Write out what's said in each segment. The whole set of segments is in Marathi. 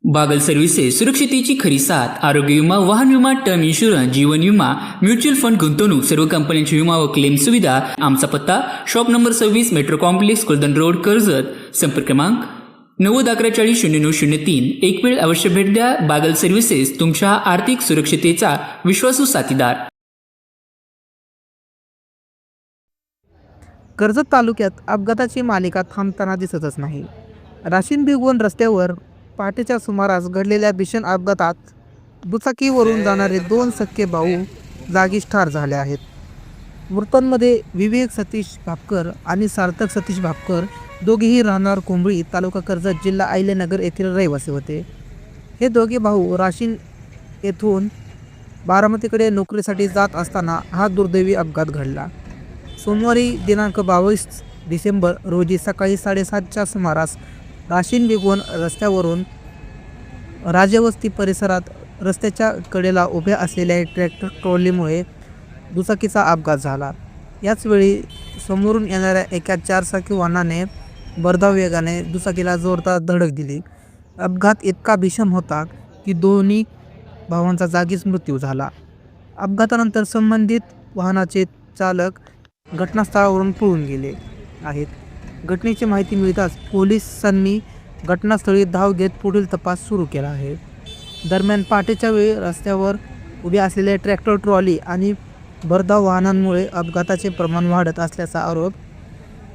बागल सर्व्हिसेस सुरक्षितेची खरी साथ। आरोग्य विमा, वाहन विमा, टर्म इन्शुरन्स, जीवन विमा, म्युच्युअल फंड, गुंतवणूक, सर्व कंपन्यांची विमा व क्लेम सुविधा। आमचा पत्ता shop number 26, metro complex, Kuldan road, Karjat. संपर्क क्रमांक 9011400903। एक वेळ अवश्य भेट द्या। बागल सर्व्हिसेस, तुमच्या आर्थिक सुरक्षितेचा विश्वासू साथीदार। कर्जत तालुक्यात अपघाताची मालिका थांबताना दिसतच नाही। राशीन भिगवण रस्त्यावर पहाटेच्या सुमारास घडलेल्या भीषण अपघातात दुचाकीवरून जाणारे 2 सख्खे भाऊ जागीच ठार झाले आहेत। मृतांमध्ये विवेक सतीश भापकर आणि सार्थक सतीश भापकर, दोघेही राहणार कोंबळी, तालुका कर्जत, जिल्हा अहिल्यानगर येथील रहिवासी होते। हे दोघे भाऊ राशीन येथून बारामतीकडे नोकरीसाठी जात असताना हा दुर्दैवी अपघात घडला। सोमवारी दिनांक 22 डिसेंबर रोजी सकाळी 7:30च्या सुमारास राशीन भिगवण रस्त्यावरून राजवस्ती परिसरात रस्त्याच्या कडेला उभ्या असलेल्या ट्रॅक्टर ट्रॉलीमुळे दुचाकीचा अपघात झाला। याचवेळी समोरून येणाऱ्या एका 4चाकी वाहनाने भरधाव वेगाने दुचाकीला जोरदार धडक दिली। अपघात इतका भीषण होता की दोन्ही भावांचा जागीच मृत्यू झाला। अपघातानंतर संबंधित वाहनाचे चालक घटनास्थळावरून पळून गेले आहेत। घटनेची माहिती मिळताच पोलिसांनी घटनास्थळी धाव घेत पुढील तपास सुरू केला आहे। दरम्यान पहाटेच्या वेळी रस्त्यावर उभ्या असलेल्या ट्रॅक्टर ट्रॉली आणि भरधाव वाहनांमुळे अपघाताचे प्रमाण वाढत असल्याचा आरोप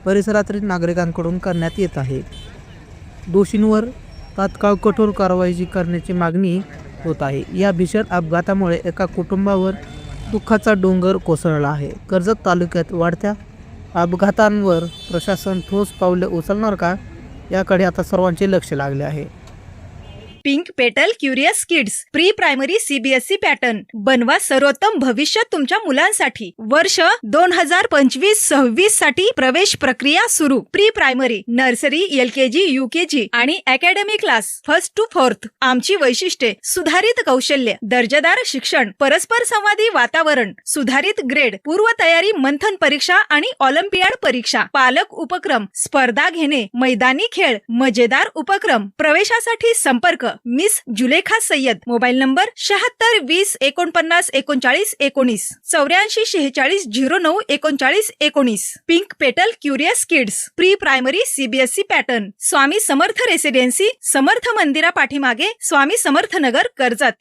परिसरातील नागरिकांकडून करण्यात येत आहे। दोषींवर तात्काळ कठोर कारवाई करण्याची मागणी होत आहे। या भीषण अपघातामुळे एका कुटुंबावर दुःखाचा डोंगर कोसळला आहे। कर्जत तालुक्यात वाढत्या अपघातांवर प्रशासन ठोस पावले उचलणार का, याकडे आता सर्वांचे लक्ष लागले आहे। Pink petal curious kids pre primary CBSE pattern बनवा सर्वोत्तम भविष्य तुमच्या मुलांसाठी। वर्ष 2025-26 साठी प्रवेश प्रक्रिया सुरू। Pre primary, nursery, LKG, UKG आणि academy class 1st to 4th। आमची वैशिष्ट्ये: सुधारित कौशल्य, दर्जेदार शिक्षण, परस्पर संवादी वातावरण, सुधारित ग्रेड, पूर्व तयारी, मंथन परीक्षा आणि ऑलिम्पियाड परीक्षा, पालक उपक्रम, स्पर्धा घेणे, मैदानी खेळ, मजेदार उपक्रम। प्रवेशासाठी संपर्क miss Zulekha Sayyad. Mobile number 76 20 49 39 19 84 46 09 39 19। Pink petal curious kids pre primary CBSE pattern, Swami Samarth residency, Samarth मंदिरा पाठीमागे, स्वामी समर्थ नगर, कर्जत।